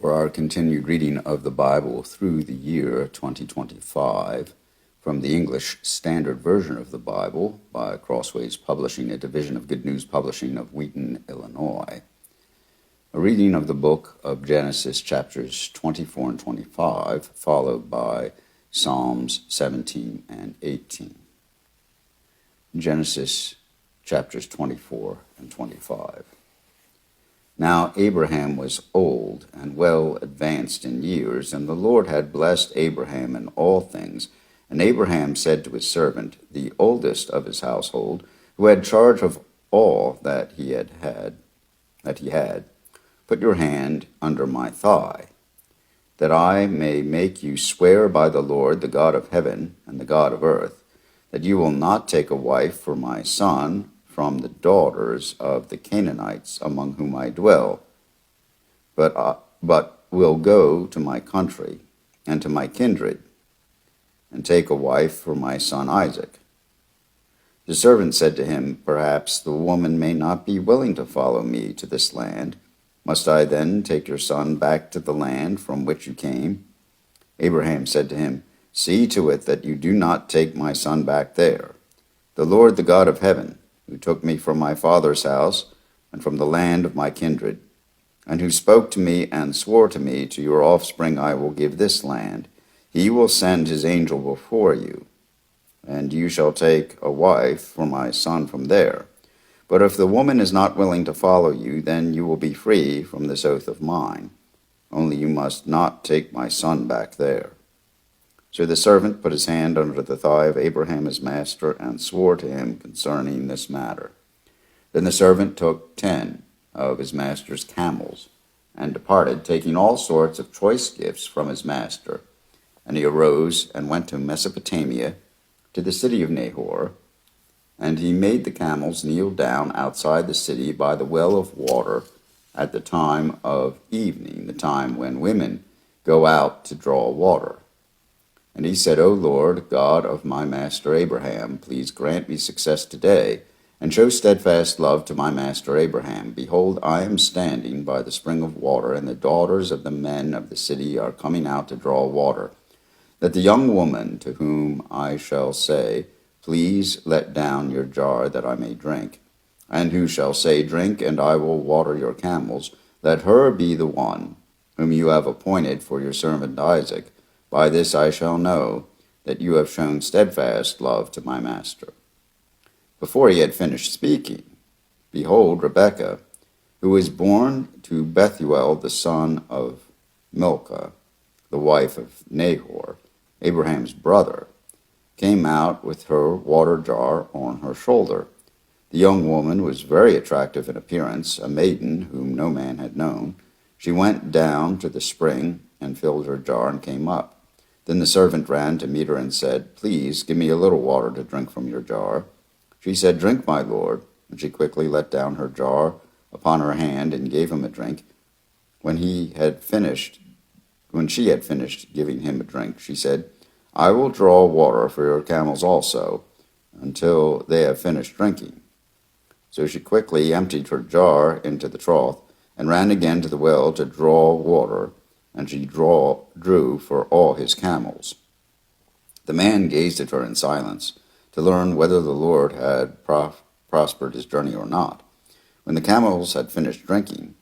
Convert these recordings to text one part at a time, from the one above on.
For our continued reading of the Bible through the year 2025 from the English Standard Version of the Bible by Crossways Publishing, a division of Good News Publishing of Wheaton, Illinois. A reading of the book of Genesis chapters 24 and 25, followed by Psalms 17 and 18. Genesis chapters 24 and 25. Now Abraham was old and well advanced in years, and the Lord had blessed Abraham in all things. And Abraham said to his servant, the oldest of his household, who had charge of all that he had, put your hand under my thigh, that I may make you swear by the Lord, the God of heaven and the God of earth, that you will not take a wife for my son from the daughters of the Canaanites among whom I dwell, but will go to my country and to my kindred, and take a wife for my son Isaac. The servant said to him, perhaps the woman may not be willing to follow me to this land. Must I then take your son back to the land from which you came? Abraham said to him, see to it that you do not take my son back there. The Lord, the God of heaven, who took me from my father's house and from the land of my kindred, and who spoke to me and swore to me, to your offspring I will give this land. He will send his angel before you, and you shall take a wife for my son from there. But if the woman is not willing to follow you, then you will be free from this oath of mine. Only you must not take my son back there. So the servant put his hand under the thigh of Abraham his master, and swore to him concerning this matter. Then the servant took 10 of his master's camels, and departed, taking all sorts of choice gifts from his master. And he arose and went to Mesopotamia, to the city of Nahor, and he made the camels kneel down outside the city by the well of water at the time of evening, the time when women go out to draw water. And he said, O Lord, God of my master Abraham, please grant me success today, and show steadfast love to my master Abraham. Behold, I am standing by the spring of water, and the daughters of the men of the city are coming out to draw water. That the young woman to whom I shall say, please let down your jar that I may drink, and who shall say, drink, and I will water your camels, let her be the one whom you have appointed for your servant Isaac. By this I shall know that you have shown steadfast love to my master. Before he had finished speaking, behold, Rebekah, who was born to Bethuel the son of Milcah, the wife of Nahor, Abraham's brother, came out with her water jar on her shoulder. The young woman was very attractive in appearance, a maiden whom no man had known. She went down to the spring and filled her jar and came up. Then the servant ran to meet her and said, please give me a little water to drink from your jar. She said, drink, my lord. And she quickly let down her jar upon her hand and gave him a drink. When she had finished giving him a drink, she said, I will draw water for your camels also, until they have finished drinking. So she quickly emptied her jar into the trough, and ran again to the well to draw water, and she drew for all his camels. The man gazed at her in silence, to learn whether the Lord had prospered his journey or not. When the camels had finished drinking,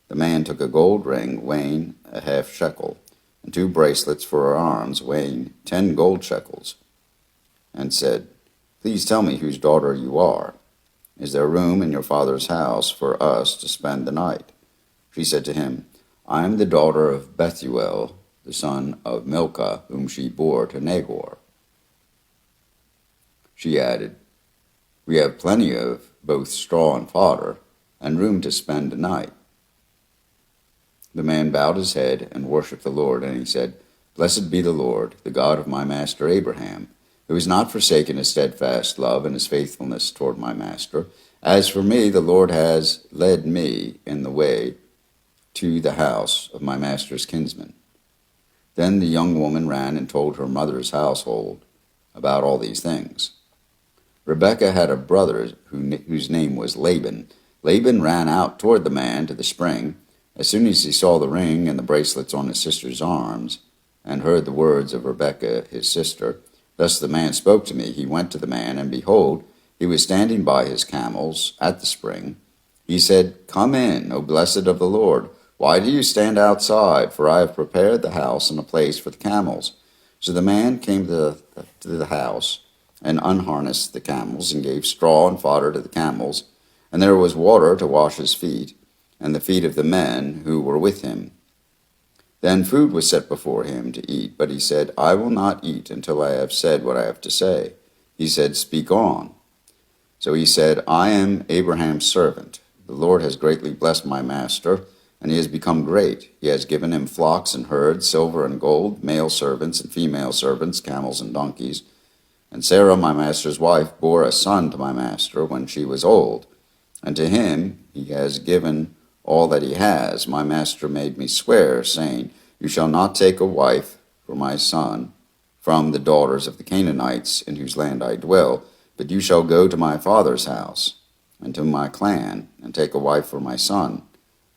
the man took a gold ring weighing a half shekel, and 2 bracelets for her arms weighing 10 gold shekels, and said, please tell me whose daughter you are. Is there room in your father's house for us to spend the night? She said to him, I am the daughter of Bethuel, the son of Milcah, whom she bore to Nahor. She added, we have plenty of both straw and fodder, and room to spend the night. The man bowed his head and worshipped the Lord, and he said, blessed be the Lord, the God of my master Abraham, who has not forsaken his steadfast love and his faithfulness toward my master. As for me, the Lord has led me in the way to the house of my master's kinsman. Then the young woman ran and told her mother's household about all these things. Rebekah had a brother whose name was Laban. Laban ran out toward the man to the spring, As soon as he saw the ring and the bracelets on his sister's arms, and heard the words of Rebekah his sister, thus the man spoke to me, he went to the man, and behold, he was standing by his camels at the spring. He said, Come in, O blessed of the Lord. Why do you stand outside? For I have prepared the house and a place for the camels. So the man came to the house, and unharnessed the camels, and gave straw and fodder to the camels, and there was water to wash his feet, and the feet of the men who were with him. Then food was set before him to eat, but he said, I will not eat until I have said what I have to say. He said, Speak on. So he said, I am Abraham's servant. The Lord has greatly blessed my master, and he has become great. He has given him flocks and herds, silver and gold, male servants and female servants, camels and donkeys. And Sarah, my master's wife, bore a son to my master when she was old. And to him he has given all that he has. My master made me swear, saying, You shall not take a wife for my son from the daughters of the Canaanites in whose land I dwell, but you shall go to my father's house and to my clan, and take a wife for my son.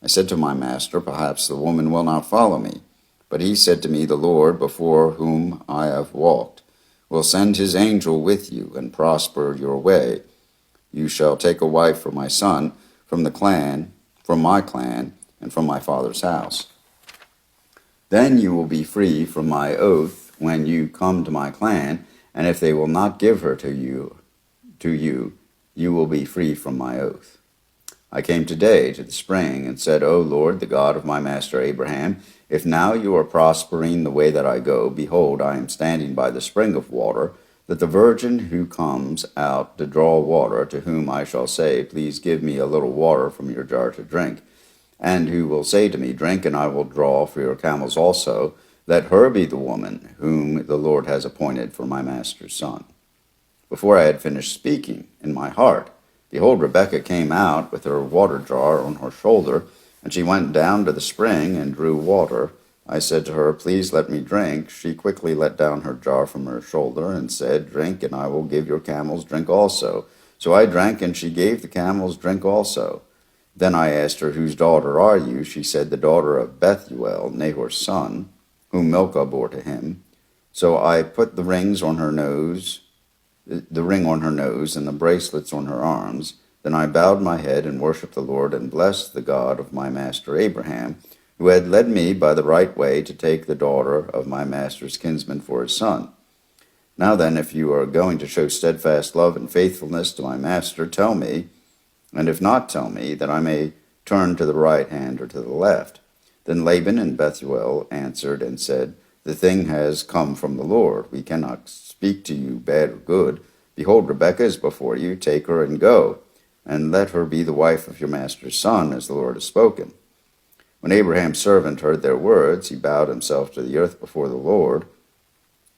I said to my master, Perhaps the woman will not follow me. But he said to me, The Lord, before whom I have walked, will send his angel with you, and prosper your way. You shall take a wife for my son from my clan, and from my father's house. Then you will be free from my oath when you come to my clan, and if they will not give her to you, you will be free from my oath. I came today to the spring and said, O Lord, the God of my master Abraham, if now you are prospering the way that I go, behold, I am standing by the spring of water, that the virgin who comes out to draw water, to whom I shall say, Please give me a little water from your jar to drink, and who will say to me, Drink, and I will draw for your camels also, let her be the woman whom the Lord has appointed for my master's son. Before I had finished speaking in my heart, behold, Rebekah came out with her water jar on her shoulder, and she went down to the spring and drew water. I said to her, Please let me drink. She quickly let down her jar from her shoulder and said, Drink, and I will give your camels drink also. So I drank, and she gave the camels drink also. Then I asked her, Whose daughter are you? She said, The daughter of Bethuel, Nahor's son, whom Milcah bore to him. So I put the ring on her nose, and the bracelets on her arms. Then I bowed my head and worshipped the Lord, and blessed the God of my master Abraham, who had led me by the right way to take the daughter of my master's kinsman for his son. Now then, if you are going to show steadfast love and faithfulness to my master, tell me, and if not, tell me, that I may turn to the right hand or to the left. Then Laban and Bethuel answered and said, The thing has come from the Lord. We cannot speak to you bad or good. Behold, Rebekah is before you. Take her and go, and let her be the wife of your master's son, as the Lord has spoken. When Abraham's servant heard their words, he bowed himself to the earth before the Lord.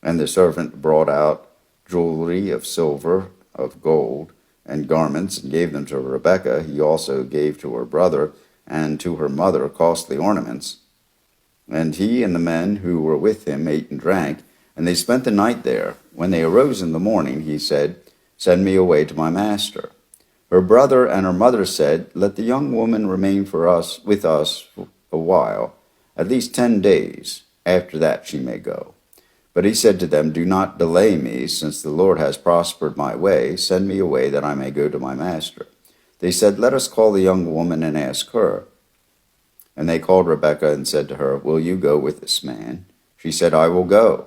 And the servant brought out jewelry of silver, of gold, and garments, and gave them to Rebekah. He also gave to her brother and to her mother costly ornaments. And he and the men who were with him ate and drank, and they spent the night there. When they arose in the morning, he said, Send me away to my master. Her brother and her mother said, Let the young woman remain with us a while, at least 10 days. After that she may go. But he said to them, Do not delay me, since the Lord has prospered my way. Send me away that I may go to my master. They said, Let us call the young woman and ask her. And they called Rebekah and said to her, Will you go with this man? She said, I will go.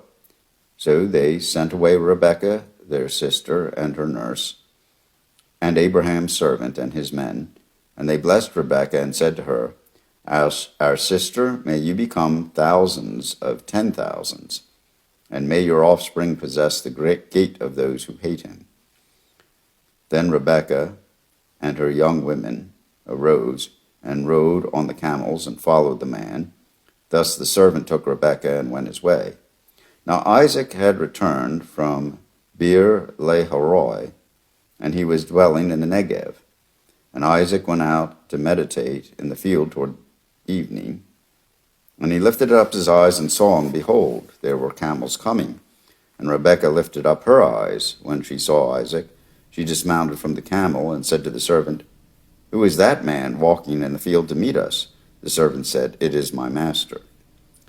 So they sent away Rebekah, their sister, and her nurse, and Abraham's servant and his men. And they blessed Rebekah and said to her, Our sister, may you become thousands of 10,000s, and may your offspring possess the great gate of those who hate him. Then Rebekah and her young women arose and rode on the camels and followed the man. Thus the servant took Rebekah and went his way. Now Isaac had returned from Beer Lahairoi, and he was dwelling in the Negev. And Isaac went out to meditate in the field toward evening. And he lifted up his eyes and saw, and behold, there were camels coming. And Rebekah lifted up her eyes when she saw Isaac. She dismounted from the camel and said to the servant, Who is that man walking in the field to meet us? The servant said, "It is my master."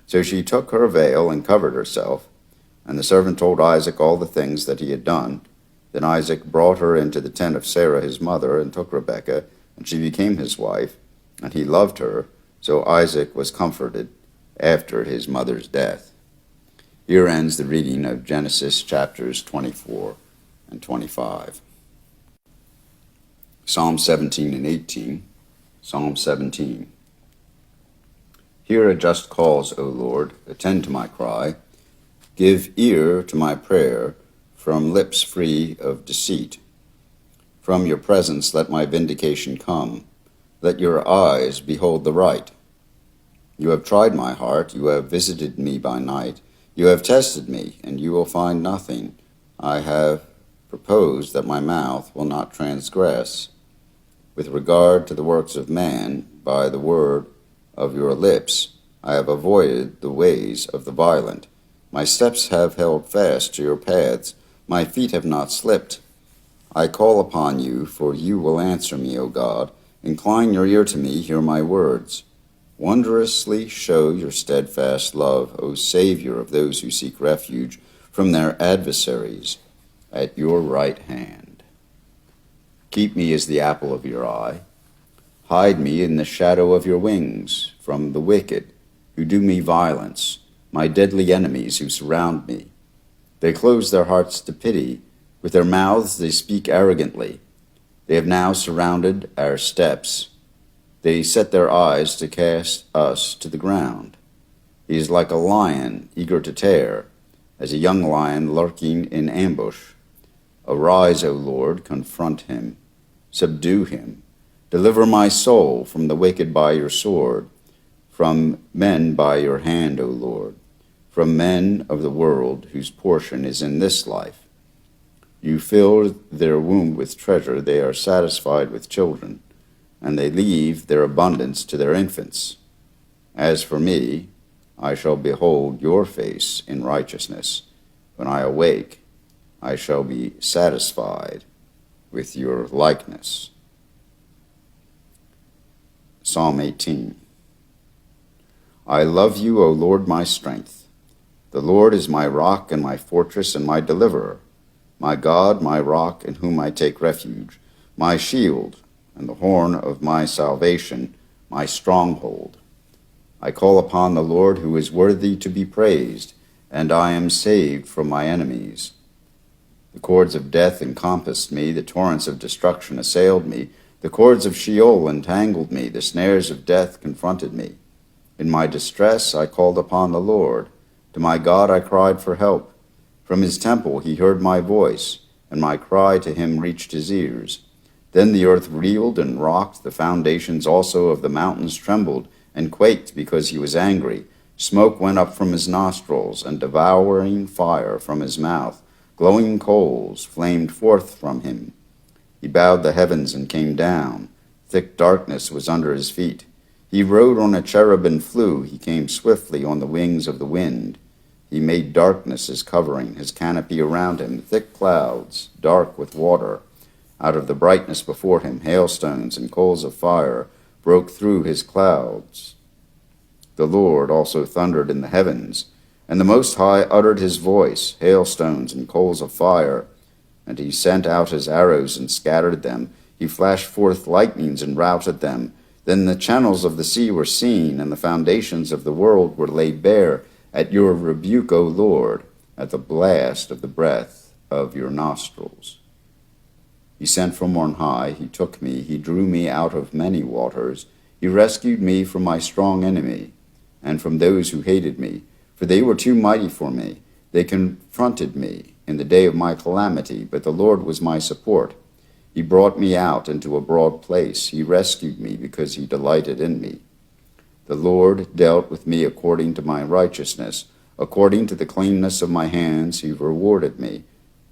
So she took her veil and covered herself, and the servant told Isaac all the things that he had done. Then Isaac brought her into the tent of Sarah his mother, and took Rebekah, and she became his wife, and he loved her. So Isaac was comforted after his mother's death. Here ends the reading of Genesis chapters 24 and 25. Psalm 17 and 18. Psalm 17. Hear a just cause, O Lord, attend to my cry. Give ear to my prayer from lips free of deceit. From your presence let my vindication come. Let your eyes behold the right. You have tried my heart, you have visited me by night. You have tested me, and you will find nothing. I have proposed that my mouth will not transgress. With regard to the works of man, by the word of your lips, I have avoided the ways of the violent. My steps have held fast to your paths. My feet have not slipped. I call upon you, for you will answer me, O God. Incline your ear to me, hear my words. Wondrously show your steadfast love, O Savior of those who seek refuge from their adversaries, at your right hand. Keep me as the apple of your eye. Hide me in the shadow of your wings from the wicked who do me violence, my deadly enemies who surround me. They close their hearts to pity. With their mouths they speak arrogantly. They have now surrounded our steps. They set their eyes to cast us to the ground. He is like a lion eager to tear, as a young lion lurking in ambush. Arise, O Lord, confront him. Subdue him. Deliver my soul from the wicked by your sword, from men by your hand, O Lord, from men of the world whose portion is in this life. You filled their womb with treasure, they are satisfied with children, and they leave their abundance to their infants. As for me, I shall behold your face in righteousness. When I awake, I shall be satisfied with your likeness. Psalm 18. I love you, O Lord, my strength. The Lord is my rock and my fortress and my deliverer, my God, my rock in whom I take refuge, my shield and the horn of my salvation, my stronghold. I call upon the Lord who is worthy to be praised, and I am saved from my enemies. The cords of death encompassed me, the torrents of destruction assailed me, the cords of Sheol entangled me, the snares of death confronted me. In my distress I called upon the Lord. To my God I cried for help. From his temple he heard my voice, and my cry to him reached his ears. Then the earth reeled and rocked, the foundations also of the mountains trembled and quaked because he was angry. Smoke went up from his nostrils, and devouring fire from his mouth. Glowing coals flamed forth from him. He bowed the heavens and came down. Thick darkness was under his feet. He rode on a cherub and flew. He came swiftly on the wings of the wind. He made darkness his covering, his canopy around him, thick clouds, dark with water. Out of the brightness before him, hailstones and coals of fire broke through his clouds. The Lord also thundered in the heavens, and the Most High uttered his voice, hailstones and coals of fire. And he sent out his arrows and scattered them. He flashed forth lightnings and routed them. Then the channels of the sea were seen, and the foundations of the world were laid bare at your rebuke, O Lord, at the blast of the breath of your nostrils. He sent from on high, he took me, he drew me out of many waters. He rescued me from my strong enemy, and from those who hated me, for they were too mighty for me. They confronted me in the day of my calamity, but the Lord was my support. He brought me out into a broad place. He rescued me because he delighted in me. The Lord dealt with me according to my righteousness. According to the cleanness of my hands, he rewarded me.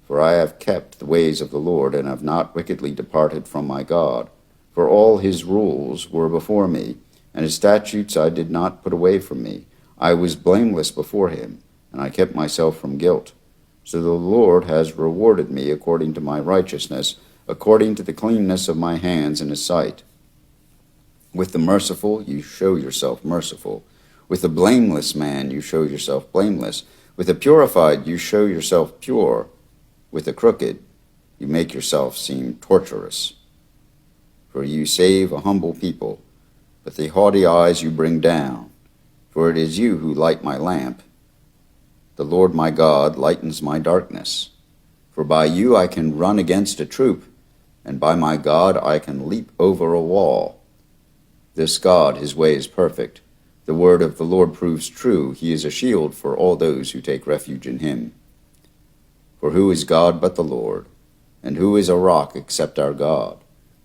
For I have kept the ways of the Lord, and have not wickedly departed from my God. For all his rules were before me, and his statutes I did not put away from me. I was blameless before him, and I kept myself from guilt. So the Lord has rewarded me according to my righteousness, according to the cleanness of my hands in his sight. With the merciful, you show yourself merciful. With the blameless man, you show yourself blameless. With the purified, you show yourself pure. With the crooked, you make yourself seem tortuous. For you save a humble people, but the haughty eyes you bring down. For it is you who light my lamp. The Lord my God lightens my darkness. For by you I can run against a troop, and by my God I can leap over a wall. This God, his way is perfect. The word of the Lord proves true. He is a shield for all those who take refuge in him. For who is God but the Lord? And who is a rock except our God?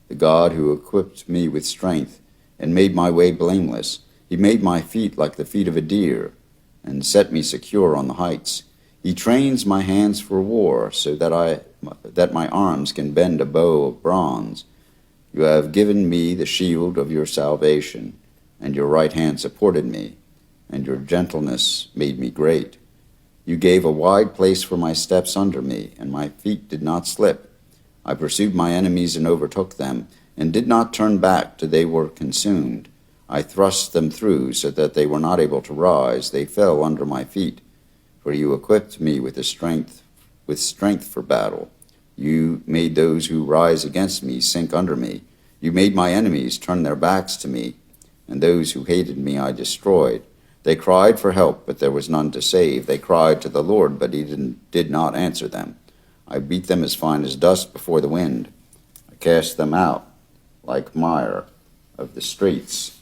The God who equipped me with strength and made my way blameless. He made my feet like the feet of a deer and set me secure on the heights. He trains my hands for war so that my arms can bend a bow of bronze. You have given me the shield of your salvation, and your right hand supported me, and your gentleness made me great. You gave a wide place for my steps under me, and my feet did not slip. I pursued my enemies and overtook them, and did not turn back till they were consumed. I thrust them through so that they were not able to rise. They fell under my feet. For you equipped me with strength for battle. You made those who rise against me sink under me. You made my enemies turn their backs to me, and those who hated me I destroyed. They cried for help, but there was none to save. They cried to the Lord, but he did not answer them. I beat them as fine as dust before the wind. I cast them out like mire of the streets.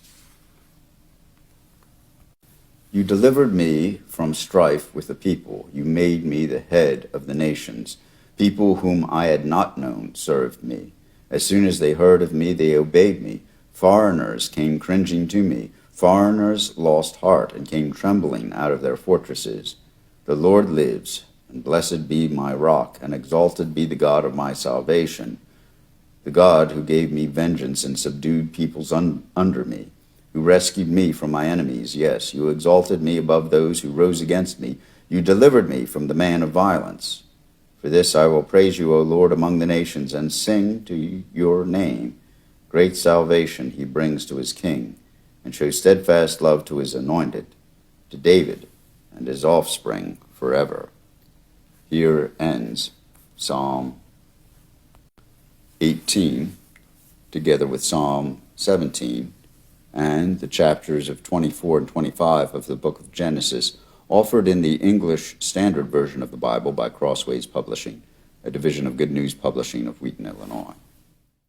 You delivered me from strife with the people. You made me the head of the nations. People whom I had not known served me. As soon as they heard of me, they obeyed me. Foreigners came cringing to me. Foreigners lost heart and came trembling out of their fortresses. The Lord lives, and blessed be my rock, and exalted be the God of my salvation, the God who gave me vengeance and subdued peoples under me, who rescued me from my enemies. Yes, you exalted me above those who rose against me. You delivered me from the man of violence. For this I will praise you, O Lord, among the nations, and sing to your name. Great salvation he brings to his king, and shows steadfast love to his anointed, to David and his offspring forever. Here ends Psalm 18, together with Psalm 17, and the chapters of 24 and 25 of the book of Genesis, offered in the English Standard Version of the Bible by Crossways Publishing, a division of Good News Publishing of Wheaton, Illinois.